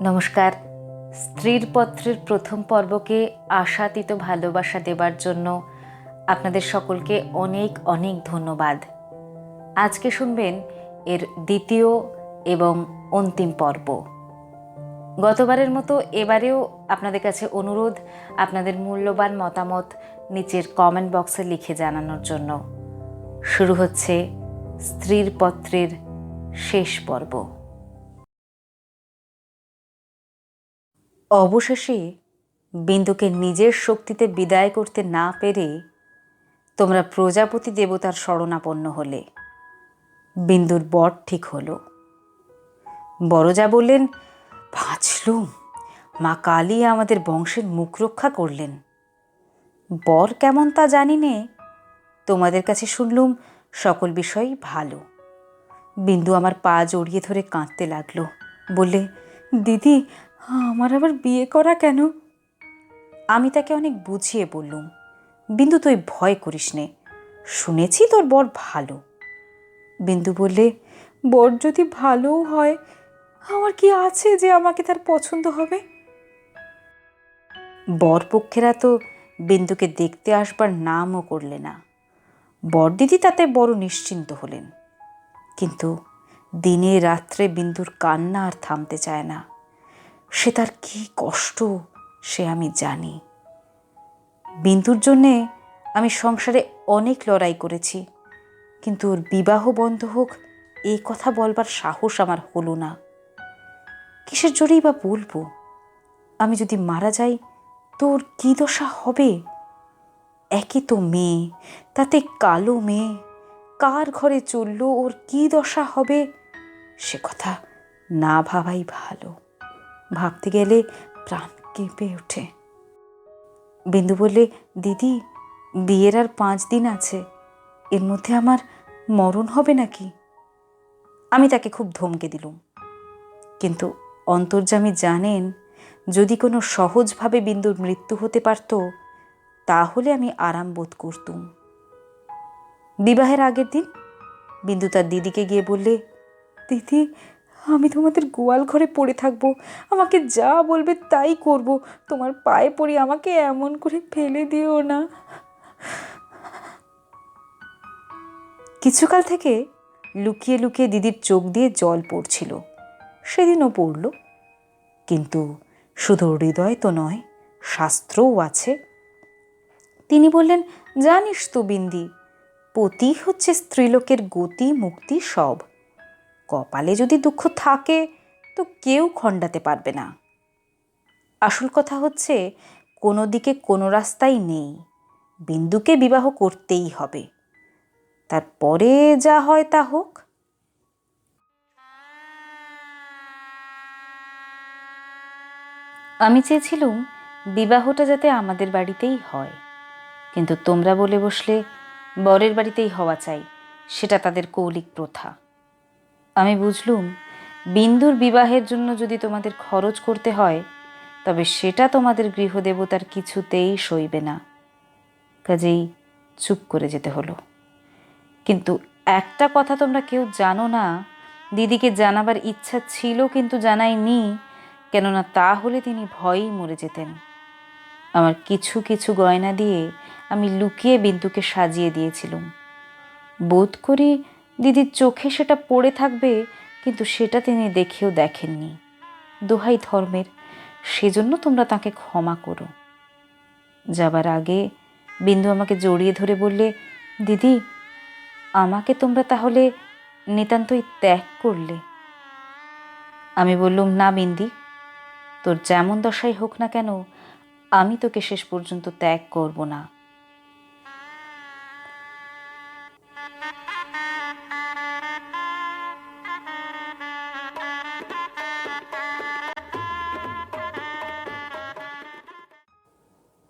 নমস্কার। স্ত্রীর পত্রের প্রথম পর্বকে আশাতীত ভালোবাসা দেবার জন্য আপনাদের সকলকে অনেক অনেক ধন্যবাদ। আজকে শুনবেন এর দ্বিতীয় এবং অন্তিম পর্ব। গতবারের মতো এবারেও আপনাদের কাছে অনুরোধ, আপনাদের মূল্যবান মতামত নিচের কমেন্ট বক্সে লিখে জানানোর জন্য। শুরু হচ্ছে স্ত্রীর পত্রের শেষ পর্ব। অবশেষে বিন্দুকে নিজের শক্তিতে বিদায় করতে না পেরে তোমরা প্রজাপতি দেবতার শরণাপন্ন হলে। বিন্দুর বর ঠিক হলো। বড়জা বললেন, বাঁচলুম, মা কালী আমাদের বংশের মুখ রক্ষা করলেন। বর কেমন তা জানি নে, তোমাদের কাছে শুনলুম সকল বিষয়ই ভালো। বিন্দু আমার পা জড়িয়ে ধরে কাঁদতে লাগলো, বললে, দিদি, আমার আবার বিয়ে করা কেন? আমি তাকে অনেক বুঝিয়ে বললুম, বিন্দু, তুই ভয় করিস নে, শুনেছি তোর বর ভালো। বিন্দু বললে, বর যদি ভালোও হয়, আমার কি আছে যে আমাকে তার পছন্দ হবে? বর পক্ষেরা তো বিন্দুকে দেখতে আসবার নামও করলে না। বরদিদি তাতে বড় নিশ্চিন্ত হলেন। কিন্তু দিনে রাত্রে বিন্দুর কান্না আর থামতে চায় না। সে তার কি কষ্ট সে আমি জানি। বিন্দুর জন্যে আমি সংসারে অনেক লড়াই করেছি, কিন্তু ওর বিবাহ বন্ধ হোক এই কথা বলবার সাহস আমার হলো না। কিসের জোরেই বা বলবো? আমি যদি মারা যাই তোর কি দশা হবে? একই তো মেয়ে, তাতে কালো মেয়ে, কার ঘরে চললো ওর কি দশা হবে সে কথা না ভাবাই ভালো। ভাবতে গেলে প্রাণ কেঁপে ওঠে। বিন্দু বললে, দিদি, বিয়ের আর 5 দিন আছে, এর মধ্যে আমার মরণ হবে নাকি? আমি তাকে খুব ধমকে দিলুম, কিন্তু অন্তর্যামী জানেন, যদি কোনো সহজভাবে বিন্দুর মৃত্যু হতে পারত তাহলে আমি আরাম বোধ করতুম। বিবাহের আগের দিন বিন্দু তার দিদিকে গিয়ে বললে, দিদি, আমি তোমাদের গোয়াল ঘরে পড়ে থাকবো, আমাকে যা বলবে তাই করব, তোমার পায়ে পড়ি, আমাকে এমন করে ফেলে দিও না। কিছুকাল থেকে লুকিয়ে লুকিয়ে দিদির চোখ দিয়ে জল পড়ছিল। সেদিনও পড়ল, কিন্তু শুধু হৃদয় তো নয়, শাস্ত্রও আছে। তিনি বললেন, জানিস তো বিন্দি, পতি হচ্ছে স্ত্রীলোকের গতি মুক্তি সব। কপালে যদি দুঃখ থাকে তো কেউ খণ্ডাতে পারবে না। আসল কথা হচ্ছে, কোনো দিকে কোনো রাস্তাই নেই, বিন্দুকে বিবাহ করতেই হবে, তারপরে যা হয় তা হোক। আমি চেয়েছিলুম বিবাহটা যাতে আমাদের বাড়িতেই হয়, কিন্তু তোমরা বলে বসলে বরের বাড়িতেই হওয়া চাই, সেটা তাদের কৌলিক প্রথা। আমি বুঝলুম, বিন্দুর বিবাহের জন্য যদি তোমাদের খরচ করতে হয় তবে সেটা তোমাদের গৃহদেবতার কিছুতেই সইবে না। কাজেই চুপ করে যেতে হলো। কিন্তু একটা কথা তোমরা কেউ জানো না, দিদিকে জানাবার ইচ্ছা ছিল কিন্তু জানাইনি, কেননা তাহলে তিনি ভয়েই মরে যেতেন। আমার কিছু কিছু গয়না দিয়ে আমি লুকিয়ে বিন্দুকে সাজিয়ে দিয়েছিলুম। বোধ করি দিদির চোখে সেটা পড়ে থাকবে, কিন্তু সেটা তিনি দেখেও দেখেননি। দোহাই ধর্মের, সেজন্য তোমরা তাকে ক্ষমা করো। যাবার আগে বিন্দু আমাকে জড়িয়ে ধরে বললে, দিদি, আমাকে তোমরা তাহলে নিতান্তই ত্যাগ করলে? আমি বললুম, না বিন্দি, তোর যেমন দশাই হোক না কেন, আমি তোকে শেষ পর্যন্ত ত্যাগ করব না।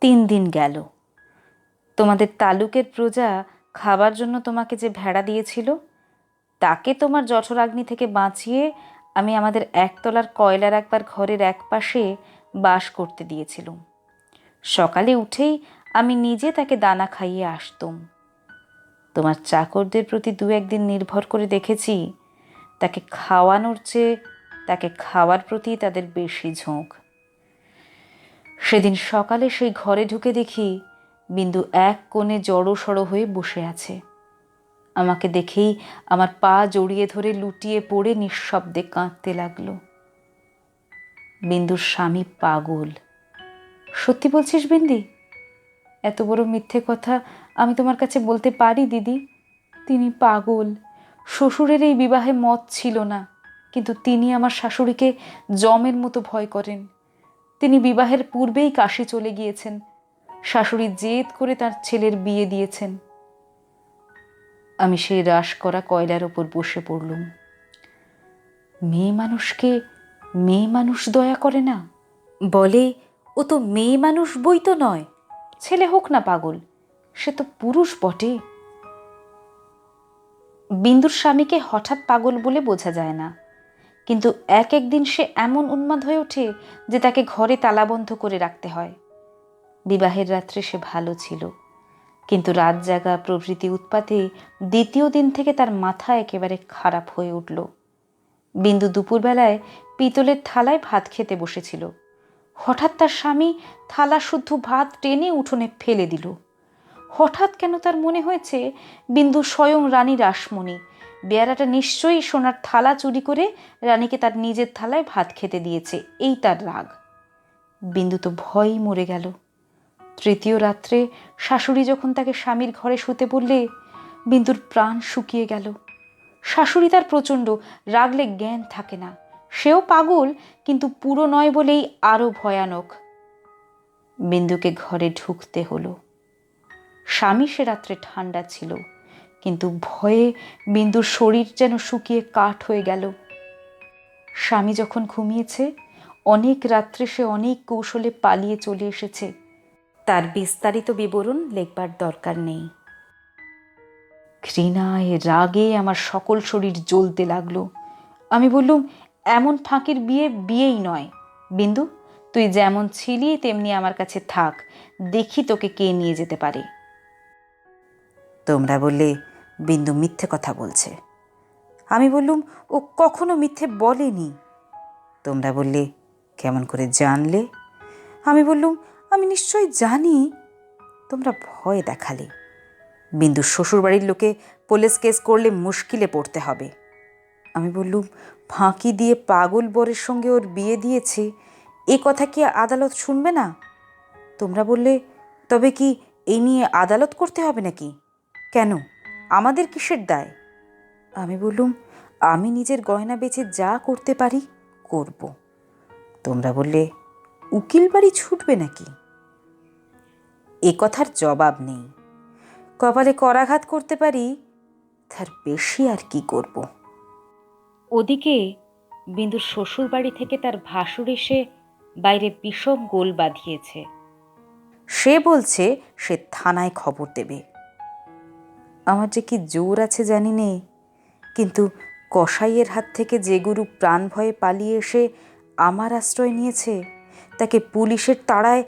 তিন দিন গেল। তোমাদের তালুকের প্রজা খাবার জন্য তোমাকে যে ভেড়া দিয়েছিল, তাকে তোমার জঠরাগ্নি থেকে বাঁচিয়ে আমি আমাদের একতলার কয়লার একবার ঘরের এক পাশে বাস করতে দিয়েছিলুম। সকালে উঠেই আমি নিজে তাকে দানা খাইয়ে আসতুম। তোমার চাকরদের প্রতি 2-1 দিন নির্ভর করে দেখেছি, তাকে খাওয়ানোর চেয়ে তাকে খাওয়ার প্রতি তাদের বেশি ঝোঁক। সেদিন সকালে সেই ঘরে ঢুকে দেখি বিন্দু এক কোণে জড়োসড়ো হয়ে বসে আছে। আমাকে দেখেই আমার পা জড়িয়ে ধরে লুটিয়ে পড়ে নিঃশব্দে কাঁদতে লাগলো। বিন্দুর স্বামী পাগল। সত্যি বলছিস বিন্দি? এত বড় মিথ্যে কথা আমি তোমার কাছে বলতে পারি দিদি? তিনি পাগল। শ্বশুরের এই বিবাহে মত ছিল না, কিন্তু তিনি আমার শাশুড়িকে যমের মতো ভয় করেন। তিনি বিবাহের পূর্বেই কাশী চলে গিয়েছেন। শাশুড়ি জেদ করে তার ছেলের বিয়ে দিয়েছেন। আমি সেই রাশ করা কয়লার ওপর বসে পড়লুম। মেয়ে মানুষকে মেয়ে মানুষ দয়া করে না? বলে ও তো মেয়ে মানুষ বই তো নয়, ছেলে হোক না পাগল, সে তো পুরুষ বটে। বিন্দুর স্বামীকে হঠাৎ পাগল বলে বোঝা যায় না, কিন্তু এক একদিন সে এমন উন্মাদ হয়ে ওঠে যে তাকে ঘরে তালাবন্ধ করে রাখতে হয়। বিবাহের রাত্রে সে ভালো ছিল, কিন্তু রাত জাগা প্রভৃতি উৎপাতে দ্বিতীয় দিন থেকে তার মাথা একেবারে খারাপ হয়ে উঠল। বিন্দু দুপুরবেলায় পিতলের থালায় ভাত খেতে বসেছিল। হঠাৎ তার স্বামী থালা শুদ্ধ ভাত টেনে উঠোনে ফেলে দিল। হঠাৎ কেন তার মনে হয়েছে বিন্দু স্বয়ং রানী রাসমণি, বেয়ারাটা নিশ্চয়ই সোনার থালা চুরি করে রানীকে তার নিজের থালায় ভাত খেতে দিয়েছে, এই তার রাগ। বিন্দু তো ভয়ই মরে গেল। তৃতীয় রাত্রে শাশুড়ি যখন তাকে স্বামীর ঘরে শুতে বললে, বিন্দুর প্রাণ শুকিয়ে গেল। শাশুড়ি তার প্রচণ্ড, রাগলে জ্ঞান থাকে না। সেও পাগল, কিন্তু পুরো নয় বলেই আরো ভয়ানক। বিন্দুকে ঘরে ঢুকতে হলো। স্বামী সে রাত্রে ঠান্ডা ছিল, কিন্তু ভয়ে বিন্দুর শরীর যেন শুকিয়ে কাঠ হয়ে গেল। স্বামী যখন ঘুমিয়েছে, অনেক রাত্রে সে অনেক কৌশলে পালিয়ে চলে এসেছে। তার বিস্তারিত বিবরণ লেখবার দরকার নেই। ঘৃণায় রাগে আমার সকল শরীর জ্বলতে লাগলো। আমি বললুম, এমন ফাঁকির বিয়ে বিয়েই নয়। বিন্দু, তুই যেমন ছিলি তেমনি আমার কাছে থাক, দেখি তোকে কে নিয়ে যেতে পারে। তোমরা বললে বিন্দু মিথ্যে কথা বলছে। আমি বললুম, ও কখনো মিথ্যে বলেনি। তোমরা বললে, কেমন করে জানলে? আমি বললুম, আমি নিশ্চয়ই জানি। তোমরা ভয় দেখালে। বিন্দুর শ্বশুরবাড়ির লোকে পুলিশ কেস করলে মুশকিলে পড়তে হবে। আমি বললুম, ফাঁকি দিয়ে পাগল বরের সঙ্গে ওর বিয়ে দিয়েছে, এ কথা কি আদালত শুনবে না? তোমরা বললে, তবে কি এই নিয়ে আদালত করতে হবে নাকি? কেন, আমাদের কিসের দায়? আমি বললুম, আমি নিজের গয়না বেচে যা করতে পারি করব। তোমরা বললে, উকিল বাড়ি ছুটবে নাকি? এ কথার জবাব নেই। কপালে করাঘাত করতে পারি, তার বেশি আর কি করব। ওদিকে বিন্দুর শ্বশুর বাড়ি থেকে তার ভাসুর এসে বাইরে বিষম গোল বাঁধিয়েছে। সে বলছে সে থানায় খবর দেবে। আমার যে কি জোর আছে জানি নে, কিন্তু কসাইয়ের হাত থেকে যে গুরু প্রাণ ভয়ে পালিয়ে এসে আমার আশ্রয় নিয়েছে, তাকে পুলিশের তাড়ায়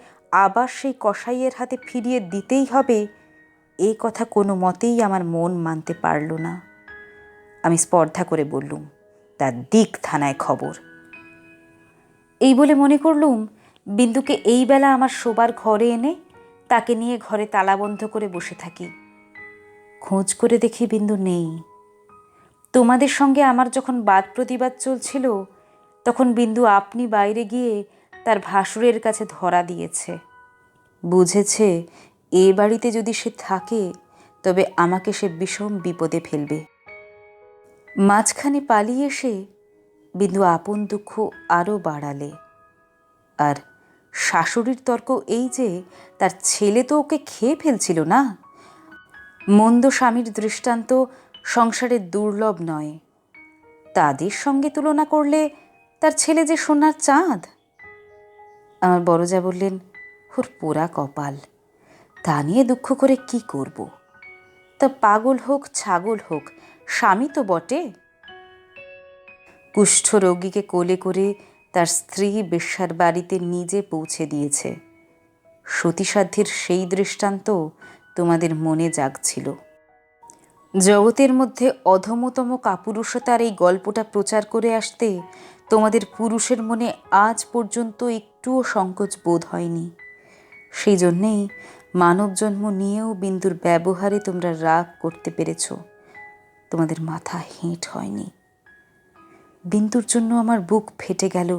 আবার সেই কসাইয়ের হাতে ফিরিয়ে দিতেই হবে, এই কথা কোনো মতেই আমার মন মানতে পারল না। আমি স্পর্ধা করে বললুম, তার দিক থানায় খবর। এই বলে মনে করলুম বিন্দুকে এই বেলা আমার শোবার ঘরে এনে তাকে নিয়ে ঘরে তালাবন্ধ করে বসে থাকি। খোঁজ করে দেখি বিন্দু নেই। তোমাদের সঙ্গে আমার যখন বাদ প্রতিবাদ চলছিল, তখন বিন্দু আপনি বাইরে গিয়ে তার ভাসুরের কাছে ধরা দিয়েছে। বুঝেছে এ বাড়িতে যদি সে থাকে তবে আমাকে সে বিষম বিপদে ফেলবে। মাঝখানে পালিয়ে এসে বিন্দু আপন দুঃখ আরও বাড়ালে। আর শাশুড়ির তর্ক এই যে তার ছেলে তো ওকে খেয়ে ফেলছিল না। মন্দ স্বামীর দৃষ্টান্ত সংসারে দুর্লভ নয়, তাদের সঙ্গে তুলনা করলে তার ছেলে যে সোনার চাঁদ। আমার বড়জা বললেন, ওর পোড়া কপাল, তা নিয়ে দুঃখ করে কি করব? তা পাগল হোক ছাগল হোক, স্বামী তো বটে। কুষ্ঠ রোগীকে কোলে করে তার স্ত্রী বেশ্যার বাড়িতে নিজে পৌঁছে দিয়েছে। সতীসাধ্যের সেই দৃষ্টান্ত তোমাদের মনে জাগছিল। জগতের মধ্যে অধমতম কাপুরুষতার এই গল্পটা প্রচার করে আসতে তোমাদের পুরুষের মনে আজ পর্যন্ত একটুও সংকোচ বোধ হয়নি। সেই জন্যেই মানব জন্ম নিয়েও বিন্দুর ব্যবহারে তোমরা রাগ করতে পেরেছ, তোমাদের মাথা হেঁট হয়নি। বিন্দুর জন্য আমার বুক ফেটে গেল,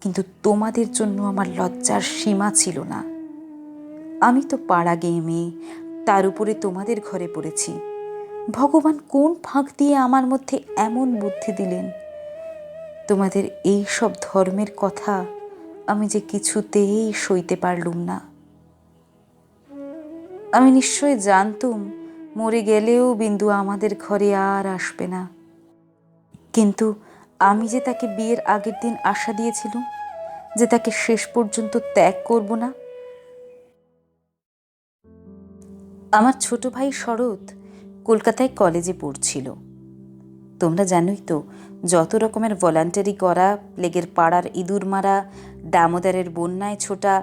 কিন্তু তোমাদের জন্য আমার লজ্জার সীমা ছিল না। আমি তো পাড়া গেয়ে মেয়ে, তার উপরে তোমাদের ঘরে পড়েছি। ভগবান কোন ফাঁক দিয়ে আমার মধ্যে এমন বুদ্ধি দিলেন? তোমাদের এই সব ধর্মের কথা আমি যে কিছুতেই সইতে পারলুম না। আমি নিশ্চয় জানতুম মরে গেলেও বিন্দু আমাদের ঘরে আর আসবে না, কিন্তু আমি যে তাকে বিয়ের আগের দিন আশা দিয়েছিলুম যে তাকে শেষ পর্যন্ত ত্যাগ করব না। আমার ছোট ভাই শরৎ কলকাতায় কলেজে পড়ছিল। তোমরা জানোই তো, যত রকমের ভলান্টারি করা, প্লেগের পাড়ার ইঁদুর মারা, দামোদরের বন্যায় ছোটা,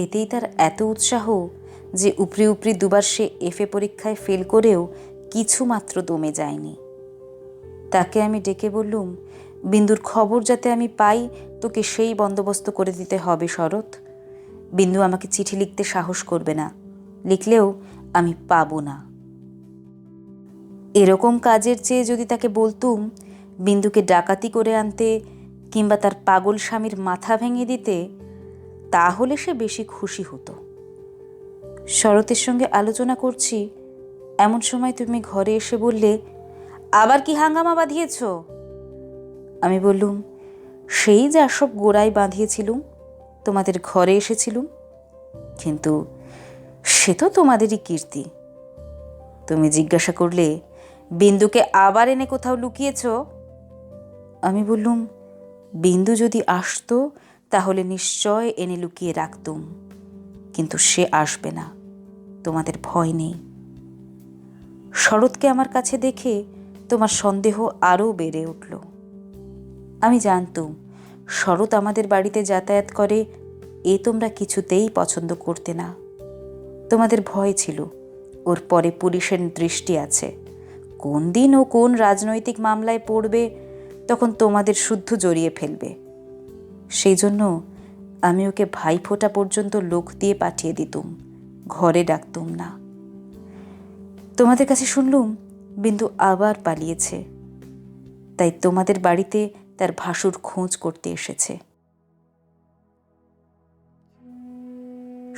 এতেই তার এত উৎসাহ যে উপরি উপরি দুবার সে এফএ পরীক্ষায় ফেল করেও কিছু মাত্র দমে যায়নি। তাকে আমি ডেকে বললুম, বিন্দুর খবর যাতে আমি পাই তোকে সেই বন্দোবস্ত করে দিতে হবে শরৎ। বিন্দু আমাকে চিঠি লিখতে সাহস করবে না, লিখলেও আমি পাবো না। এরকম কাজের চেয়ে যদি তাকে বলতুম বিন্দুকে ডাকাতি করে আনতে কিংবা তার পাগল স্বামীর মাথা ভেঙে দিতে, তাহলে সে বেশি খুশি হতো। শরতের সঙ্গে আলোচনা করছি, এমন সময় তুমি ঘরে এসে বললে, আবার কি হাঙ্গামা বাঁধিয়েছ? আমি বললুম, সেই যা সব গোড়ায় বাঁধিয়েছিলুম, তোমাদের ঘরে এসেছিলুম, কিন্তু সে তো তোমাদেরই কীর্তি। তুমি জিজ্ঞাসা করলে, বিন্দুকে আবার এনে কোথাও লুকিয়েছ? আমি বললুম, বিন্দু যদি আসতো তাহলে নিশ্চয় এনে লুকিয়ে রাখতুম, কিন্তু সে আসবে না, তোমাদের ভয় নেই। শরৎকে আমার কাছে দেখে তোমার সন্দেহ আরও বেড়ে উঠল। আমি জানতুম শরৎ আমাদের বাড়িতে যাতায়াত করে, এ তোমরা কিছুতেই পছন্দ করতে না। তোমাদের ভয় ছিল ওর পরে পুলিশের দৃষ্টি আছে, কোন দিন ও কোন রাজনৈতিক মামলায় পড়বে তখন তোমাদের শুদ্ধ জড়িয়ে ফেলবে। সেই জন্য আমি ওকে ভাইফোঁটা পর্যন্ত লোক দিয়ে পাঠিয়ে দিতুম, ঘরে ডাকতুম না। তোমাদের কাছে শুনলুম বিন্দু আবার পালিয়েছে, তাই তোমাদের বাড়িতে তার ভাসুর খোঁজ করতে এসেছে।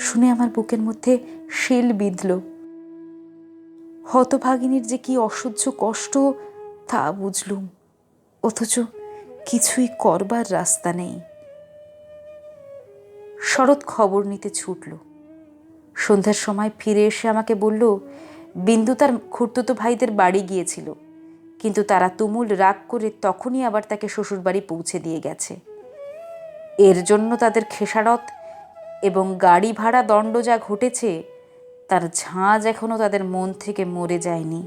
শুনে আমার বুকের মধ্যে শিল বিঁধল। হতভাগিনীর যে কি অসহ্য কষ্ট তা বুঝলুম, অথচ কিছুই করবার রাস্তা নেই। শরৎ খবর নিতে ছুটল। সন্ধ্যার সময় ফিরে এসে আমাকে বলল, বিন্দু তার খুড়তুতো ভাইদের বাড়ি গিয়েছিল, কিন্তু তারা তুমুল রাগ করে তখনই আবার তাকে শ্বশুরবাড়ি পৌঁছে দিয়ে গেছে। এর জন্য তাদের খেসারত এবং গাড়ি ভাড়া দণ্ড যা ঘটেছে, তার ঝাঁজ এখনো তাদের মন থেকে মরে যায়নি।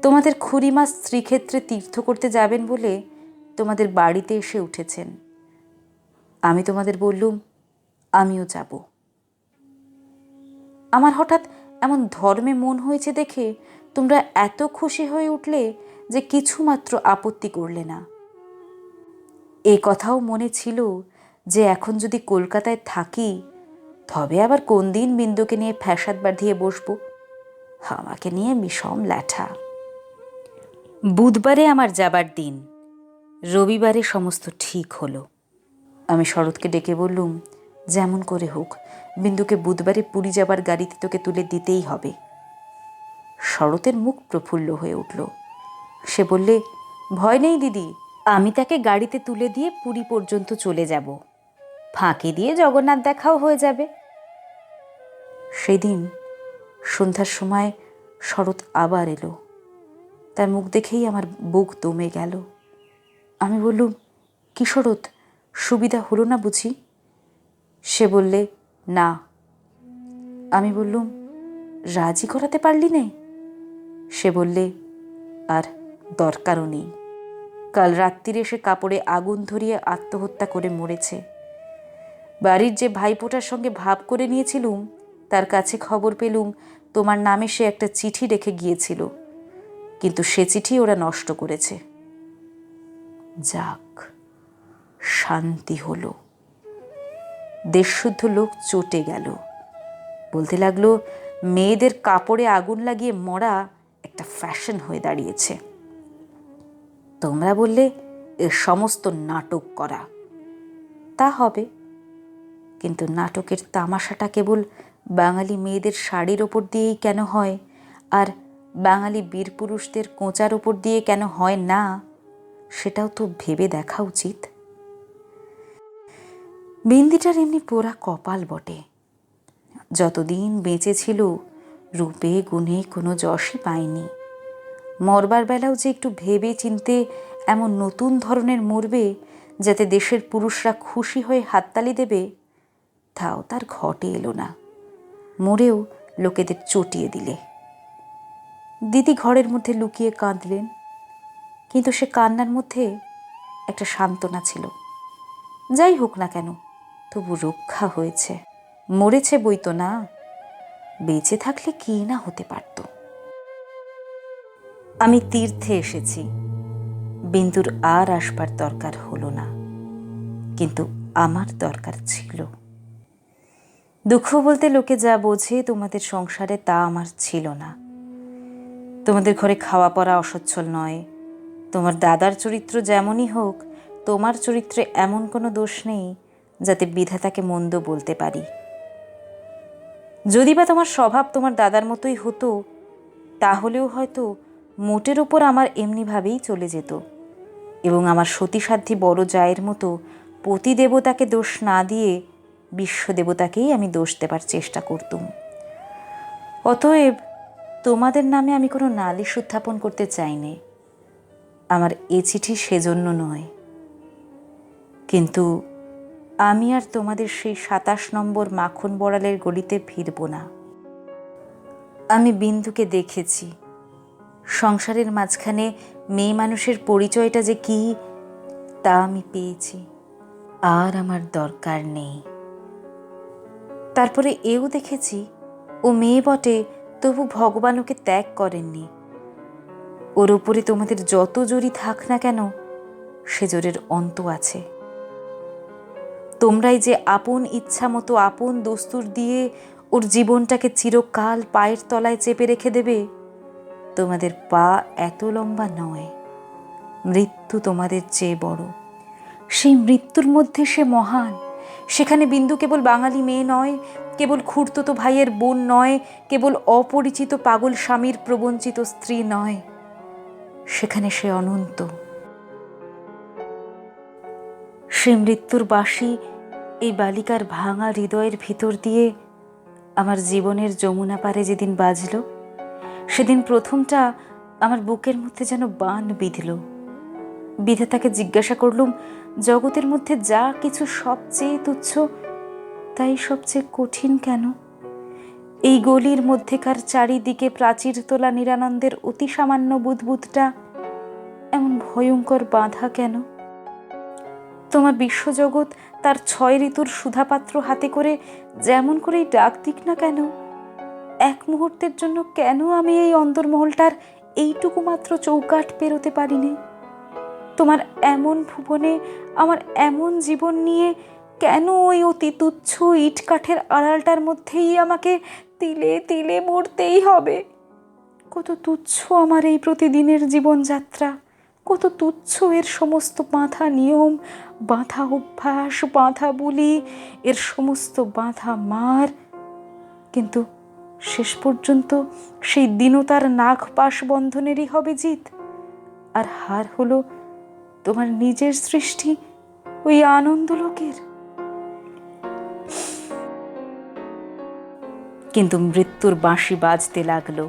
তোমাদের খুড়িমা স্ত্রীক্ষেত্রে তীর্থ করতে যাবেন বলে তোমাদের বাড়িতে এসে উঠেছেন। আমি তোমাদের বললুম, আমিও যাব। আমার হঠাৎ এমন ধর্মে মন হয়েছে দেখে তোমরা এত খুশি হয়ে উঠলে যে কিছুমাত্র আপত্তি করলে না। এ কথাও মনে ছিল যে এখন যদি কলকাতায় থাকি তবে আবার কোন দিন বিন্দুকে নিয়ে ফ্যাসাদ বাঁধিয়ে বসবো, আমাকে নিয়ে বিষম ল্যাঠা। বুধবারে আমার যাবার দিন, রবিবারে সমস্ত ঠিক হলো। আমি শরৎকে ডেকে বললুম, যেমন করে হোক বিন্দুকে বুধবারে পুরী যাবার গাড়িতে তোকে তুলে দিতেই হবে। শরতের মুখ প্রফুল্ল হয়ে উঠল। সে বললে, ভয় নেই দিদি, আমি তাকে গাড়িতে তুলে দিয়ে পুরী পর্যন্ত চলে যাব, ফাঁকি দিয়ে জগন্নাথ দেখাও হয়ে যাবে। সেদিন সন্ধ্যার সময় শরৎ আবার এলো। তার মুখ দেখেই আমার বুক দমে গেল। আমি বললুম, কি শরৎ, সুবিধা হলো না বুঝি? সে বললে, না। আমি বললুম, রাজি করাতে পারলি নে? সে বললে, আর দরকারও নেই। কাল রাত্রিরে সে কাপড়ে আগুন ধরিয়ে আত্মহত্যা করে মরেছে। বাড়ির যে ভাইপোটার সঙ্গে ভাব করে নিয়েছিলুম তার কাছে খবর পেলুম তোমার নামে সে একটা চিঠি রেখে গিয়েছিল, কিন্তু সে চিঠি ওরা নষ্ট করেছে। যাক, শান্তি হলো। দেশশুদ্ধ লোক চটে গেল। বলতে লাগলো, মেয়েদের কাপড়ে আগুন লাগিয়ে মরা একটা ফ্যাশন হয়ে দাঁড়িয়েছে। তোমরা বললে এর সমস্ত নাটক করা। তা হবে, কিন্তু নাটকের তামাশাটা কেবল বাঙালি মেয়েদের শাড়ির ওপর দিয়েই কেন হয়, আর বাঙালি বীর পুরুষদের কোঁচার ওপর দিয়ে কেন হয় না, সেটাও তো ভেবে দেখা উচিত। বিন্দিটার এমনি পোড়া কপাল বটে। যতদিন বেঁচে ছিল রূপে গুণে কোনো যশই পায়নি। মরবার বেলাও যে একটু ভেবে চিনতে এমন নতুন ধরনের মরবে যাতে দেশের পুরুষরা খুশি হয়ে হাততালি দেবে, তাও তার ঘটে এলো না। মরেও লোকেদের চটিয়ে দিলে। দিদি ঘরের মধ্যে লুকিয়ে কাঁদলেন, কিন্তু সে কান্নার মধ্যে একটা সান্ত্বনা ছিল। যাই হোক না কেন, তবু রক্ষা হয়েছে। মরেছে বই তো না, বেঁচে থাকলে কি না হতে পারত। আমি তীর্থে এসেছি, বিন্দুর আর আসবার দরকার হলো না, কিন্তু আমার দরকার ছিল। দুঃখ বলতে লোকে যা বোঝে তোমাদের সংসারে তা আমার ছিল না। তোমাদের ঘরে খাওয়া পড়া অসচ্ছল নয়। তোমার দাদার চরিত্র যেমনই হোক, তোমার চরিত্রে এমন কোনো দোষ নেই যাতে বিধাতাকে মন্দ বলতে পারি। যদি বা তোমার স্বভাব তোমার দাদার মতোই হতো, তাহলেও হয়তো মোটের ওপর আমার এমনিভাবেই চলে যেত, এবং আমার সতীসাধ্যী বড় জায়ের মতো পতি দেবতাকে দোষ না দিয়ে বিশ্বদেবতাকেই আমি দোষ দেবার চেষ্টা করতুম। অতএব তোমাদের নামে আমি কোনো নালিশ উত্থাপন করতে চাইনি। আমার এ চিঠি সেজন্য নয়। কিন্তু আমি আর তোমাদের সেই 27 নম্বর মাখন বড়ালের গলিতে ফিরব না। আমি বিন্দুকে দেখেছি। সংসারের মাঝখানে মেয়ে মানুষের পরিচয়টা যে কি, তা আমি পেয়েছি। আর আমার দরকার নেই। তারপরে এও দেখেছি, ও মেয়ে বটে, তবু ভগবান ওকে ত্যাগ করেননি। ওর উপরে তোমাদের যত জোরই থাক না কেন, সে জোরের অন্ত আছে। তোমরাই যে আপন ইচ্ছা মতো আপন দস্তুর দিয়ে ওর জীবনটাকে চিরকাল পায়ের তলায় চেপে রেখে দেবে, তোমাদের পা এত লম্বা নয়। মৃত্যু তোমাদের চেয়ে বড়। সেই মৃত্যুর মধ্যে সে মহান। সেখানে বিন্দু কেবল বাঙালি মেয়ে নয়, কেবল খুড়তুতো ভাইয়ের বোন নয়, কেবল অপরিচিত পাগল স্বামীর প্রবঞ্চিত স্ত্রী নয়, সেখানে সে অনন্ত। সে মৃত্যুর বাঁশি এই বালিকার ভাঙা হৃদয়ের ভিতর দিয়ে আমার জীবনের যমুনা পারে যেদিন বাজল, সেদিন প্রথমটা আমার বুকের মধ্যে যেন বান বিঁধল। বিধাতাকে জিজ্ঞাসা করলুম, জগতের মধ্যে যা কিছু সবচেয়ে তুচ্ছ, তাই সবচেয়ে কঠিন কেন? এই গলির মধ্যেকার চারিদিকে প্রাচীর তোলা নিরানন্দের অতি সামান্য বুদবুদটা এমন ভয়ঙ্কর বাঁধা কেন? তোমার বিশ্বজগৎ তার 6 ঋতুর সুধাপাত্র হাতে করে যেমন করেই ডাক দিক না কেন, এক মুহূর্তের জন্য কেন আমি এই অন্দরমহলটার এইটুকু মাত্র চৌকাঠ পেরোতে পারিনি? তোমার এমন ভুবনে আমার এমন জীবন নিয়ে কেন ওই অতি তুচ্ছ ইট কাঠের আড়ালটার মধ্যেই আমাকে তিলে তিলে মরতেই হবে? কত তুচ্ছ আমার এই প্রতিদিনের জীবনযাত্রা, কত তুচ্ছ এর সমস্ত বাঁধা নিয়ম, বাঁধা অভ্যাস, বাঁধা বুলি, এর সমস্ত বাঁধা মার। কিন্তু শেষ পর্যন্ত সেই দীনতার নাগ পাশ বন্ধনেরই হবে জিত, আর হার হলো তোমার নিজের সৃষ্টি ওই আনন্দলোকের। কিন্তু মৃত্যুর বাঁশি বাজতে লাগলো।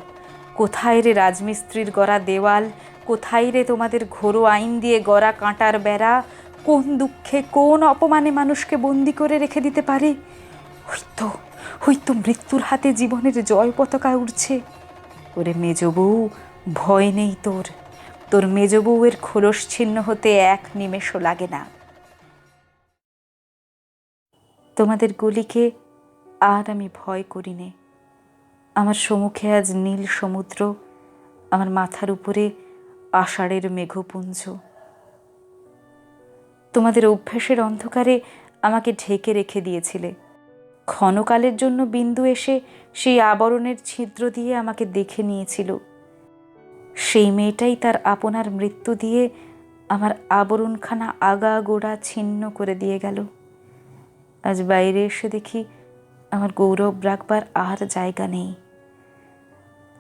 কোথায় রে রাজমিস্ত্রির গড়া দেওয়াল, কোথায় রে তোমাদের ঘোরো আইন দিয়ে গড়া কাঁটার বেড়া? কোন দুঃখে কোন অপমানে মানুষকে বন্দি করে রেখে দিতে পারে? হয়তো মৃত্যুর হাতে জীবনের জয় পতাকা উড়ছে। ওরে মেজ বউ, ভয় নেই তোর। তোর মেজ বউয়ের খোলস ছিন্ন হতে 1 নিমেষও লাগে না। তোমাদের গলিকে আর আমি ভয় করি নে। আমার সম্মুখে আজ নীল সমুদ্র, আমার মাথার উপরে আষাঢ়ের মেঘপুঞ্জ। তোমাদের অভ্যাসের অন্ধকারে আমাকে ঢেকে রেখে দিয়েছিলে। ক্ষণকালের জন্য বিন্দু এসে সেই আবরণের ছিদ্র দিয়ে আমাকে দেখে নিয়েছিল। সেই মেয়েটাই তার আপনার মৃত্যু দিয়ে আমার আবরণখানা আগাগোড়া ছিন্ন করে দিয়ে গেল। আজ বাইরে এসে দেখি আমার গৌরব রাখবার আর জায়গা নেই।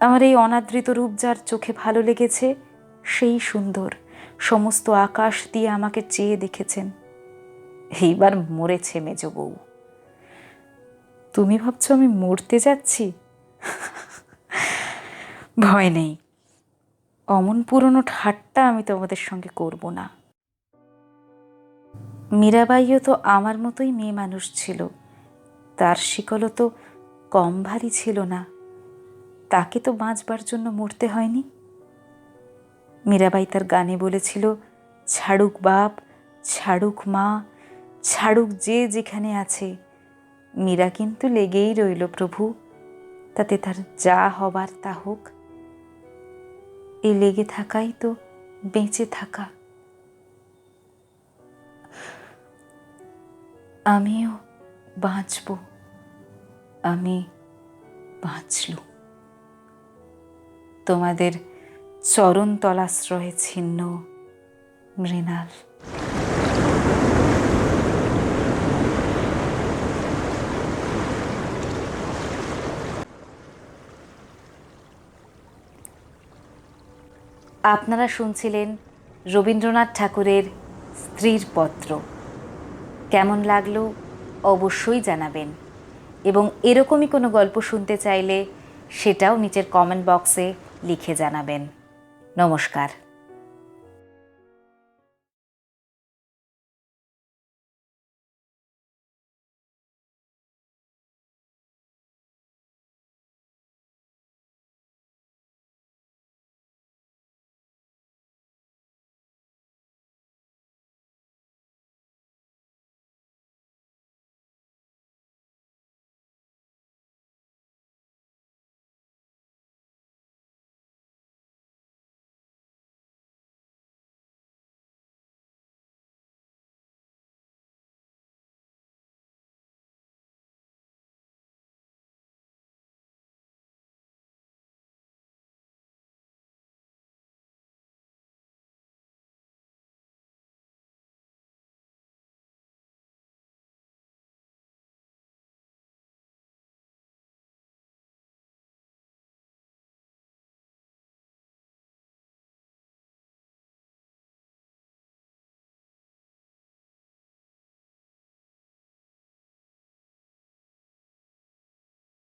আমার এই অনাদৃত রূপ যার চোখে ভালো লেগেছে, সেই সুন্দর সমস্ত আকাশ দিয়ে আমাকে চেয়ে দেখেছেন। এইবার মরেছে মেজ বউ। তুমি ভাবছো আমি মরতে যাচ্ছি? ভয় নেই, অমন পুরনো ঠাট্টা আমি তোমাদের সঙ্গে করব না। মীরাবাইও তো আমার মতোই মেয়ে মানুষ ছিল, তার শিকলও তো কম ভারী ছিল না, তাকে তো বাঁচবার জন্য মরতে হয়নি। মীরাবাই তার গানে বলেছিল, ছাড়ুক বাপ, ছাড়ুক মা, ছাড়ুক যে যেখানে আছে, মীরা কিন্তু লেগেই রইল প্রভু, তাতে তার যা হবার তা হোক। এই লেগে থাকাই তো বেঁচে থাকা। আমিও বাঁচব, আমি বাঁচলুম। তোমাদের চরণ তলাশ্রয়ে ছিন্ন মৃণাল। আপনারা শুনছিলেন রবীন্দ্রনাথ ঠাকুরের স্ত্রীর পত্র। কেমন লাগলো অবশ্যই জানাবেন, এবং এরকমই কোনো গল্প শুনতে চাইলে সেটাও নিচের কমেন্ট বক্সে লিখে জানাবেন। নমস্কার।